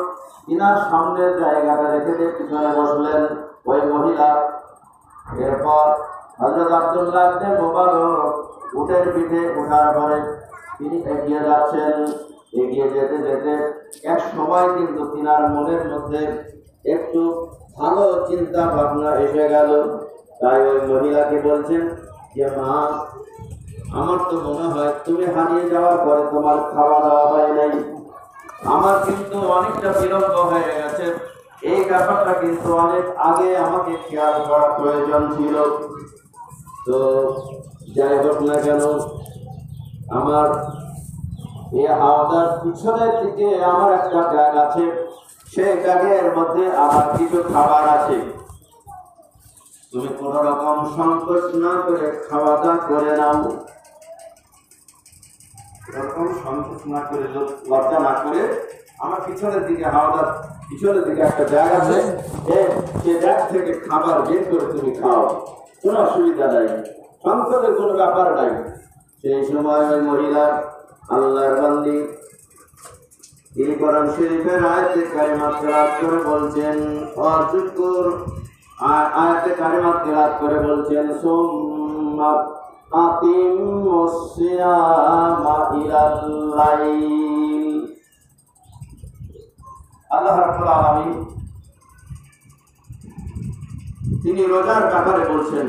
ইনার সামনে জায়গাটা রেখে দিয়ে পিছনে বসলেন ওই মহিলা। এরপর হযরত আব্দুল্লাহ ইবনে মুবারক উটের পিঠে ওঠার পরে তিনি এগিয়ে যাচ্ছেন। এগিয়ে যেতে যেতে এক সময় কিন্তু তিনার মনের মধ্যে একটু ভালো চিন্তা ভাবনা এসে গেল। তাই ওই মহিলাকে বলছেন যে মা, আমার তো মনে হয় তুমি হারিয়ে যাওয়ার পরে তোমার খাওয়া দাওয়া হয় নাই, আমার কিন্তু অনেকটা বিলম্ব হয়ে গেছে, এই ব্যাপারটা কিন্তু অনেক আগে আমাকে খেয়াল করা প্রয়োজন ছিল। তো যাই হোক না কেন, আমার এই হাওয়াদার পিছনের দিকে আমার একটা ব্যাগ আছে, সেই ব্যাগের মধ্যে আমার কিছু খাবার আছে, তুমি কোন রকম সংকোচ না করে খাওয়া দাওয়া করে নাও। এরকম সংকোচ না করে, লজ্জা না করে, আমার পিছনের দিকে হাওয়াদার পিছনের দিকে একটা ব্যাগ আছে, সেই ব্যাগ থেকে খাবার বের করে তুমি খাও, কোনো অসুবিধা নাই, সংকোচের কোনো ব্যাপার নাই। সেই সময় ওই মহিলা আল্লাহর বান্দি তিনি কোরআন শরীফের আয়াতে কারিমা তেলাওয়াত করে বলছেন, অযুকুর আয়াতে কারিমা তেলাওয়াত করে বলছেন, সুম্মা আতিমুস সিয়ামা ইলাল লাইল। আল্লাহ রাব্বুল আলামিন তিনি রোজার ব্যাপারে বলছেন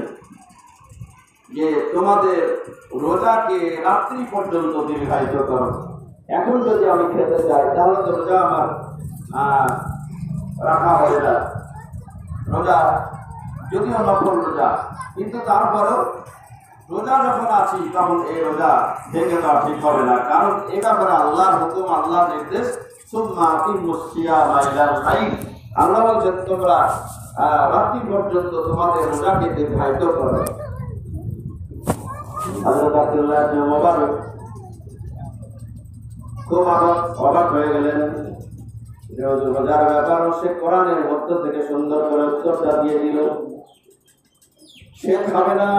যে তোমাদের রোজাকে রাত্রি পর্যন্ত দীর্ঘায়িত করো। এখন যদি আমি খেতে চাই তাহলে তো রোজা আমার রাখা হবে না। রোজা যদিও নফল রোজা, কিন্তু তারপরেও রোজা যখন আছি তখন এই রোজা ভেঙে দেওয়া ঠিক হবে না, কারণ এ ব্যাপারে আল্লাহর হুকুম, আল্লাহর নির্দেশ। সুম্মা আতিমুস সিয়ামা ইলাল লাইল। আল্লাহ বলছেন তোমরা রাত্রি পর্যন্ত তোমাদের রোজাকে দীর্ঘায়িত করো। হযরত আব্দুল্লাহ ইবনে মুবারক খুব অবাক হয়ে গেলেন। রোজার ব্যাপারও সে কোরআনের মধ্য থেকে সুন্দর করে উত্তরটা দিয়ে দিল। সে খাবে না,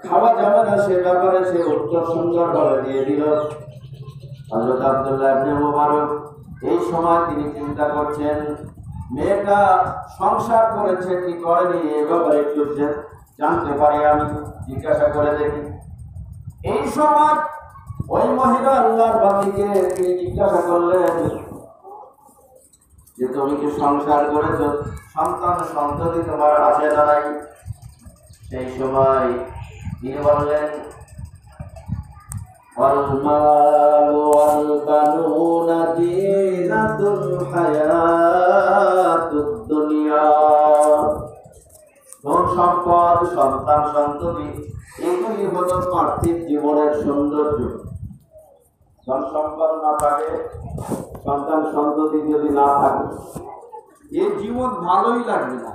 খাওয়া যাবে না, সে ব্যাপারে সে উত্তর সুন্দর করে দিয়ে দিল। হযরত আব্দুল্লাহ ইবনে মুবারক এই সময় তিনি চিন্তা করছেন, মেয়েটা সংসার করেছে কি করেনি এ ব্যাপারে একটু জানতে পারি, আমি জিজ্ঞাসা করে দেখি। এই সময় ওই মহিলা আল্লাহর বান্দীকে তিনি জিজ্ঞাসা করলেন যে তুমি কি সংসার করেছো, সন্তান সন্ততি তোমার আছে না নাই? সেই সময় তিনি বললেন, والمال والبنون زينة الحياة الدنيا। ধন সম্পদ, সন্তান সন্ততি এগুলি হলো পার্থিব জীবনের সৌন্দর্য। ধন সম্পদ না থাকে, সন্তান সন্ততি যদি না থাকে, এই জীবন ভালোই লাগবে না।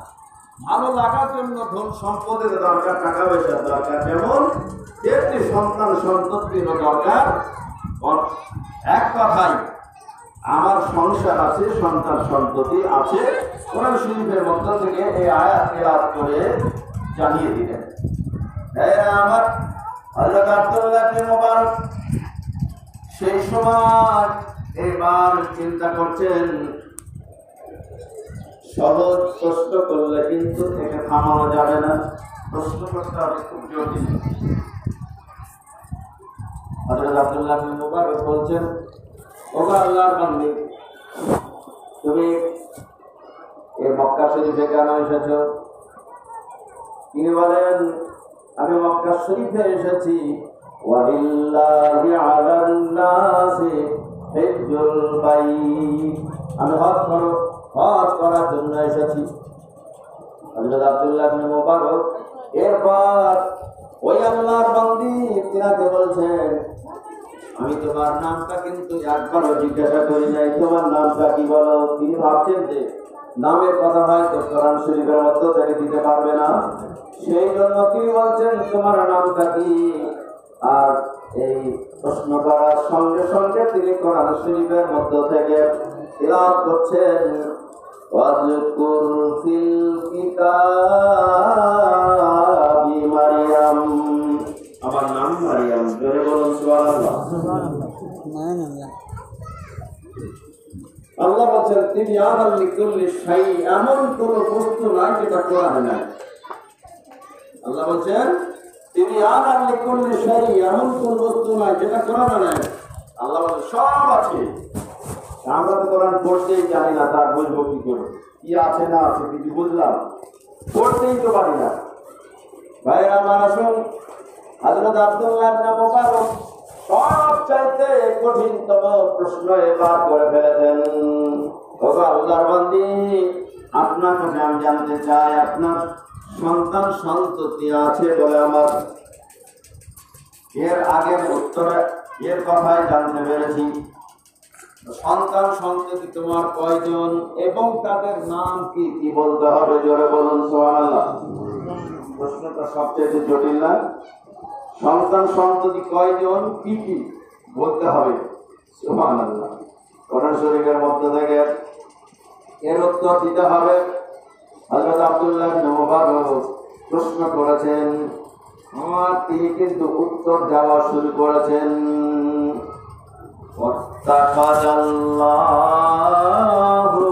ভালো লাগার জন্য ধন সম্পদের দরকার, টাকা পয়সার দরকার, যেমন তেমনি সন্তান সন্ততির দরকার। এক কথায় আমার সংসার আছে, সন্তান সন্ততি আছে। কোরআন শরীফের মধ্য থেকে এই আয়াত তেলাওয়াত করে জানিয়ে দিলেন। আমার হযরত আব্দুল্লাহ ইবনে মুবারক সেই সময় এবার চিন্তা করছেন, সহজ প্রশ্ন করলে কিন্তু থেকে থামানো যাবে না, প্রশ্ন করতে হবে খুব জটিল। হযরত আব্দুল্লাহ ইবনে মুবারক বলছেন, ওগো আল্লাহর বান্দী, তুমি এই মক্কা শরীফে কেন এসেছো? তিনি বলেন, আমি মক্কা শরীফে এসেছি ওয়ালিল্লাহি আলান নাসি হিজ্জুল বাইত, আমি হজ করার জন্য এসেছি। হযরত আব্দুল্লাহ ইবনে মুবারক এরপর ওই আল্লাহর বান্দী তিনাকে বলছেন, আমি তোমার নামটা কিন্তু একবারও জিজ্ঞাসা করি নাই, তোমার নামটা কি বলো? তিনি ভাবছেন যে নামের কথা হয়তো কোরআন শরীফের মধ্য থেকে দিতে পারবে না, সেই জন্য তিনি বলছেন তোমার নামটা কি। আর এই প্রশ্ন করার সঙ্গে সঙ্গে তিনি কোরআন শরীফের মধ্য থেকে তিলাওয়াত করছেন, ওয়াজকুর ফিল কিতাবি মারইয়াম, আমার নাম মারইয়াম। জোরে বলুন সুবহানাল্লাহ। আল্লাহ বলছেন, তিনি আনাল লিকুল্লি শাই, এমন কোন বস্তু নাই যেটা কোরআনে নাই। আল্লাহ বলছেন, তিনি আনাল লিকুল্লি শাই, এমন কোন বস্তু নাই যেটা কোরআনে নাই। আল্লাহ বলছেন সব আছে। আমরা তো কোরআন পড়তেই জানি না, তার বুঝবো কি করে? কি আছে না আছে কিছু বুঝলাম, পড়তেই তো পারি না। ভাইরা আমার, আসুন, হযরত আব্দুল্লাহ ইবনে মুবারক সব চাইতে কঠিনতম প্রশ্ন এবার করে ফেলেছেন। ওগো আল্লাহর বান্দী, আপনার কাছে আমি জানতে চাই, আপনার সন্তান সন্ততি আছে বলে আমার এর আগের উত্তরে এর কথাই জানতে পেরেছি। সন্তান সন্ততি তোমার কয়জন এবং তাদের নাম কি কি বলতে হবে? জোরে বলুন সুবহানাল্লাহ। প্রশ্নটা সবচেয়ে জটিল না? সন্তান সন্ততি কয়জন, কি কি বলতে হবে? সুবহানাল্লাহ। কোরআন শরীফের মধ্যে থেকে এর উত্তর দিতে হবে। হযরত আব্দুল্লাহ ইবনে মুবারক প্রশ্ন করেছেন, আর তিনি কিন্তু উত্তর দেওয়া শুরু করেছেন। ওয়াত্তাখাযাল্লাহু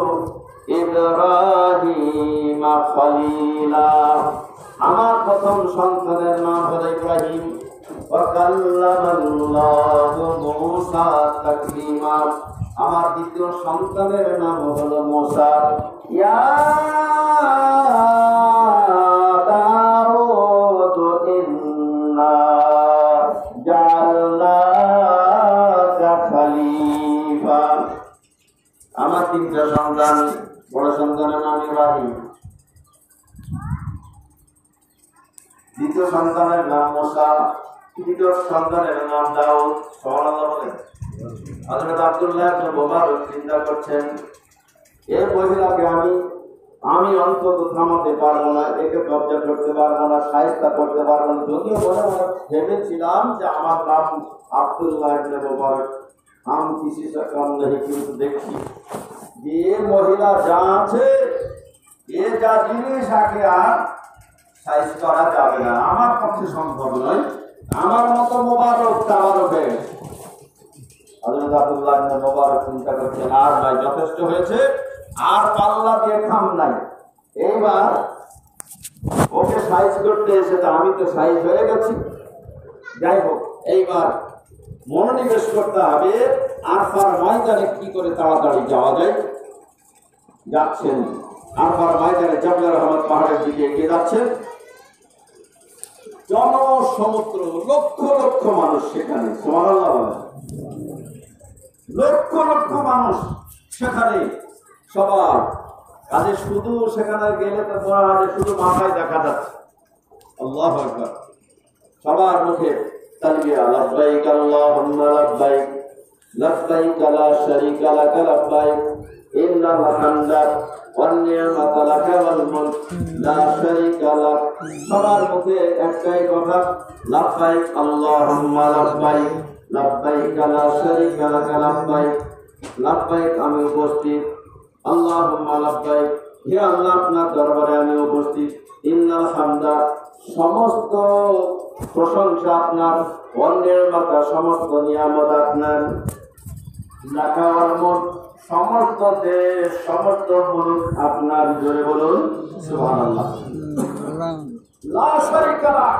ইব্রাহিমা খলীলা, আমার প্রথম সন্তানের নাম হলো ইব্রাহিম। ওয়া কাল্লামাল্লাহু মূসা তাকলিমা, আমার দ্বিতীয় সন্তানের নাম হলো মূসা। ইয়া দাউদ ইন্না জাআলনাকা খলীফা, আমার তিনটা সন্তান, বড় সন্তানের নাম ইব্রাহিম, দ্বিতীয় সন্তানের নাম মূসা, তৃতীয় সন্তানের নাম দাউদ। সুবহানাল্লাহ বলেন। হযরত আব্দুল্লাহ ইবনে মুবারক চিন্তা করছেন, এই মহিলাকে আমি অন্তত থামাতে পারবো না, একে কবজা করতে পারবো না, শায়েস্তা করতে পারবো না। যদিও মনে মনে ভেবেছিলাম যে আমার নাম আব্দুল্লাহ ইবনে মুবারক, हम किसी से कम नहीं, কিন্তু দেখছি বিয়ে মহিলা যা আছে এ যা জিনিস আগে আর সাইজ করা যাবে না, আমার পক্ষে সম্ভব নয়। আমার মতো মোবারক তাবারকে হযরত আব্দুল্লাহ ইবনে মোবারক চিন্তা করছেন, আর নয়, যথেষ্ট হয়েছে, আর পাল্লা দিয়ে খাম নাই। এইবার ওকে সাইজ করতে এসে তো আমি তো সাইজ হয়ে গেছি। যাই হোক, এইবার মনোনিবেশ করতে হবে আরফার ময়দানে কি করে তাড়াতাড়ি যাওয়া যায়। যাচ্ছেন আরফার ময়দানে, জাবল রহমত পাহাড়ের দিকে এগিয়ে যাচ্ছেন। জনসমুদ্র, লক্ষ লক্ষ মানুষ সেখানে, সুবহানাল্লাহ বলেন, লক্ষ লক্ষ মানুষ সেখানে সবার কাজে, শুধু সেখানে গেলে তো মনে হয় যে শুধু মাথায় দেখা যাচ্ছে। আল্লাহু আকবার। সবার মুখে তালবিয়া, লাব্বাইক আল্লাহুম্মা লাব্বাইক, লাব্বাইক লা শারীকা লাক লাব্বাইক, ইন্নাল হামদা ওয়ান নি'মাতা লাক ওয়াল মুলক লা শারীকা লাক। সবার মুখে একটাই কথা, লাব্বাইক আল্লাহুম্মা লাব্বাইক, লাব্বাইক লা শারীকা লাক লাব্বাইক। লাব্বাইক, আমি উপস্থিত। আল্লাহুম্মা লাব্বাইক, হে আল্লাহ আপনার দরবারে আমি উপস্থিত। ইন্নাল হামদা, সমস্ত প্রশংসা আপনার, ওয়ান নি'মাতা, সমস্ত নিয়ামত আপনার, লাক ওয়াল মুলক, সমস্ত দেশ সমস্ত মুলক আপনার। জোরে বলুন সুবহানাল্লাহ। লা শারীকা লাক,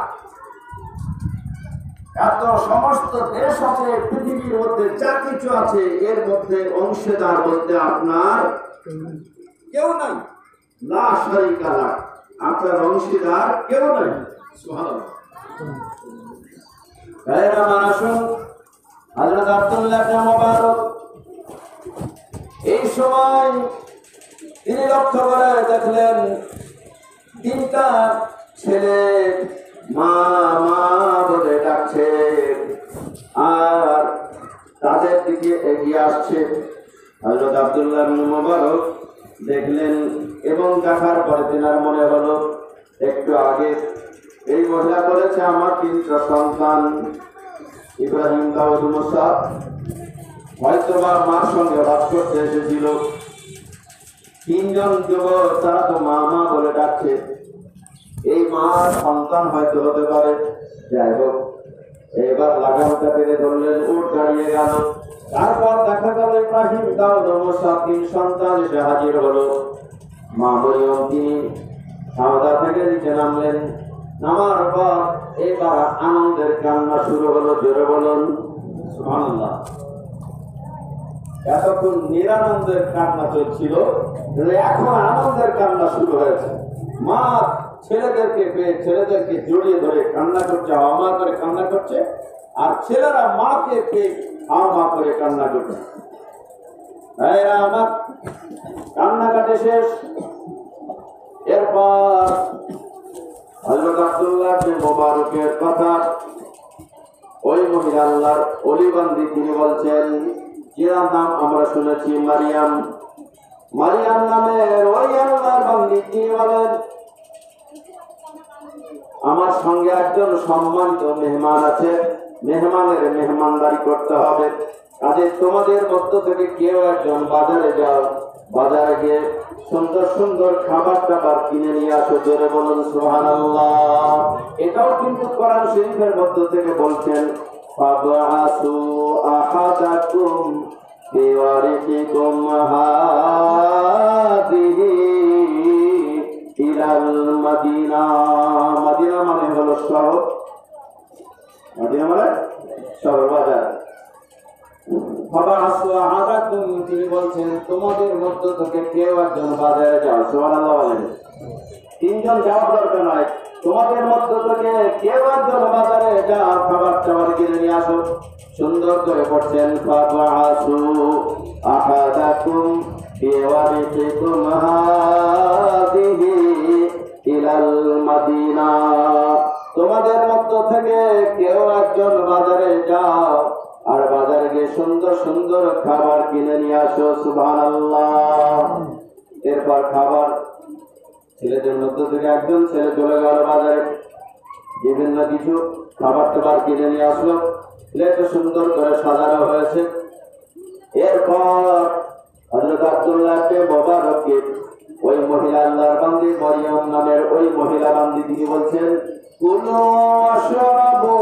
এত সমস্ত দেশ আছে পৃথিবীর মধ্যে, যা কিছু আছে এর মধ্যে অংশীদার বলতে আপনার কেউ নাই। লা শারীকা লাক, আপনার অংশীদার কেউ নাই। সুবহানাল্লাহ। ভাইরা আমার, আসুন হযরত আব্দুল্লাহ ইবনে মুবারক এই সময় তিনি লক্ষ্য করে দেখলেন তিনটা ছেলে মা মা বলে ডাকছে আর তাদের দিকে এগিয়ে আসছে। হযরত আব্দুল্লাহ ইবনে মুবারক দেখলেন এবং দেখার পরে তিনার মনে হলো, একটু আগে এই মহিলা বলেছে আমার তিনটা সন্তান, ইব্রাহিম, দাউদ, মুসা, হয়তো বা মার সঙ্গে বাস করতে এসেছিল। তিনজন যুবক, তারা তো মা মা বলে ডাকছে, এই মার সন্তান হয়তো হতে পারে। যাই হোক, এবার লাগামটা পেরে ধরলেন, উঠ দাঁড়িয়ে গেল। তারপর দেখা গেল ইব্রাহিম, দাউদ, মুসা তিন সন্তান এসে হাজির হলো। মা মরিয়ম তিনি সাওদা থেকে নিচে নামলেন। নামার পর এবার আনন্দের কান্না শুরু হলো। জোরে বলুন সুবহানাল্লাহ। এতক্ষণ নিরানন্দের কান্না চলছিল, এখন আনন্দের কান্না শুরু হয়েছে। মা ছেলেদেরকে পেয়ে ছেলেদেরকে জড়িয়ে ধরে কান্না করছে, হাওয়া মা করে কান্না করছে, আর ছেলেরা মাকে পেয়ে হাওয়া মা করে কান্না করছে। আমার কান্নাকাটি শেষ। এরপর হযরত আব্দুল্লাহ ইবনে মুবারকের কথা, ওই মহিলা আল্লাহর ওলি বান্দি, তিনি বলছেন, যার নাম আমরা শুনেছি মারিয়াম, মারিয়াম নামের ওই আল্লাহর বান্দি তিনি বলেন, আমার সঙ্গে একজন সম্মানিত মেহমান আছে, মেহমানের মেহমানদারি করতে হবে। কাজে তোমাদের মধ্য থেকে কেউ একজন বাজারে যাও, বাজারে গিয়ে সুন্দর সুন্দর খাবার টাবার কিনে নিয়ে আসো। জোরে বলুন সুবহানাল্লাহ। এটাও কিন্তু কোরআন শরীফের মধ্য থেকে বলছেন, ফাবআসু আহাদাকুম বিওয়ারিকুম হাদিহি ইলাল মাদিনা। মাদিনা মানে হলো শহর, মাদিনা মানে শহর, বাজার। তিনি বলছেন তোমাদের মধ্য থেকে কেউ একজন বাজারে যাও। সুবহানাল্লাহ বলেন। তিনজন যাওয়ার দরকার নয়, তোমাদের মধ্য থেকে কেউ একজন বাজারে যাও, খাবার টাবার কিনে নিয়ে আসো। সুন্দর করে পড়ছেন, ফাবআসু আহাদাকুম বিওয়ারিকুম হাদিহি ইলাল মাদিনা। তোমাদের মধ্য থেকে কেউ একজন বাজারে যাও আর বাজারে গিয়ে সুন্দর সুন্দর খাবার কিনে নিয়ে আসো। সুবহানাল্লাহ। এরপর খাবার, ছেলেদের মধ্য থেকে একজন ছেলে চলে গেল বাজারে, বিভিন্ন কিছু খাবার টাবার কিনে নিয়ে আসলো। প্লেটে সুন্দর করে সাজানো হয়েছে। এরপর হযরত আব্দুল্লাহ ইবনে মুবারককে ওই মহিলা আল্লাহর বান্দি মরিয়ম নামের ওই মহিলা বান্দি তিনি বলছেন কুলু ওয়াশরাবু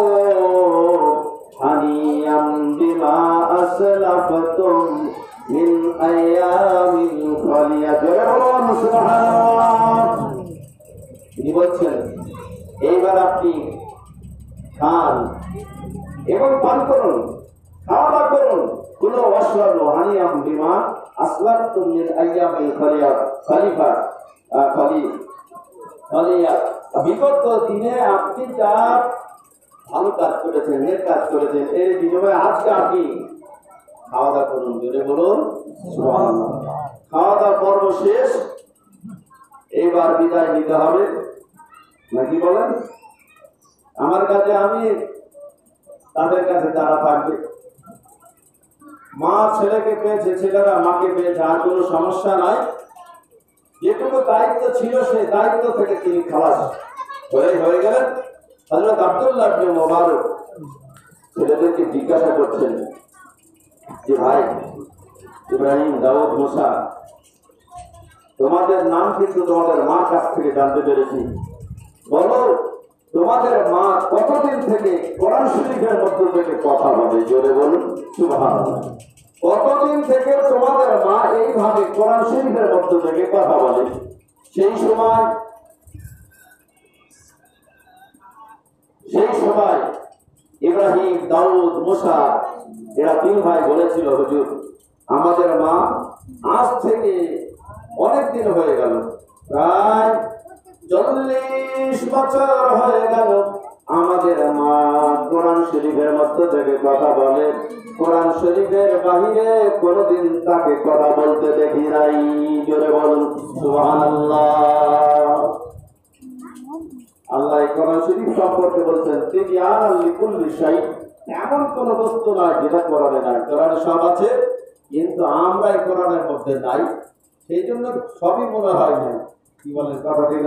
হানিয়াম বিমা আসলাফতুম মিন আইয়ামিল খালিয়া। সুবহানাল্লাহ। তিনি বলছেন এইবার আপনি খান এবং পান করুন, খাওয়া দাওয়া করুন। কুলু ওয়াশরাবু হানিয়াম বিমা আসলাফতুম মিন আইয়ামিল খালিয়া। বিগত দিনে আপনি যা ভালো কাজ করেছেন, নেক কাজ করেছেন, এর বিনিময়ে আজকে আপনি খাওয়া দাওয়া করুন। জোরে বলুন সুবহানাল্লাহ। খাওয়া দাওয়া পর্ব শেষ, এইবার বিদায় নিতে হবে নাকি বলেন? আমার কাছে আমি, তাদের কাছে তারা থাকবে। মা ছেলেকে পেয়েছে, ছেলেরা মাকে পেয়েছে, আর কোনো সমস্যা নাই। যেটুকু দায়িত্ব ছিল সেই দায়িত্ব থেকে তিনি খালাস হয়ে গেলেন। হযরত আব্দুল্লাহ ইবনে মুবারক ছেলেদেরকে জিজ্ঞাসা করছেন যে ভাই ইব্রাহিম, দাউদ, মুসা, তোমাদের নাম কিন্তু তোমাদের মার কাছ থেকে জানতে পেরেছি। বলো তোমাদের মা কতদিন থেকে কোরআন শরীফের মধ্য থেকে কথা বলে? জোরে বলুন সুবহানাল্লাহ। কতদিন থেকে তোমাদের মা এইভাবে কোরআন শরীফের মধ্য থেকে কথা বলে? সেই সময় ইব্রাহিম, দাউদ, মুসা এরা তিন ভাই বলেছিল হুজুর আমাদের মা আজ থেকে অনেক দিন হয়ে গেল, প্রায় 40 বছর হয়ে গেল আমাদের মা কোরআন শরীফের মধ্য থেকে কথা বলে। কোরআন শরীফের বাহিরে কোনদিন তাকে কথা বলতে দেখি নাই। জোরে বলুন সুবহানাল্লাহ। আল্লাহ কোরআন শরীফ সম্পর্কে বলছেন তিবয়ানাল লিকুল্লি শাই, এমন কোন বস্তু নয় যেটা কোরআনে নাই। কোরআনে সব আছে কিন্তু আমরা এই কোরআনের মধ্যে নাই, সেই জন্য সবই মনে হয় না। কি বলেন কথা ঠিক?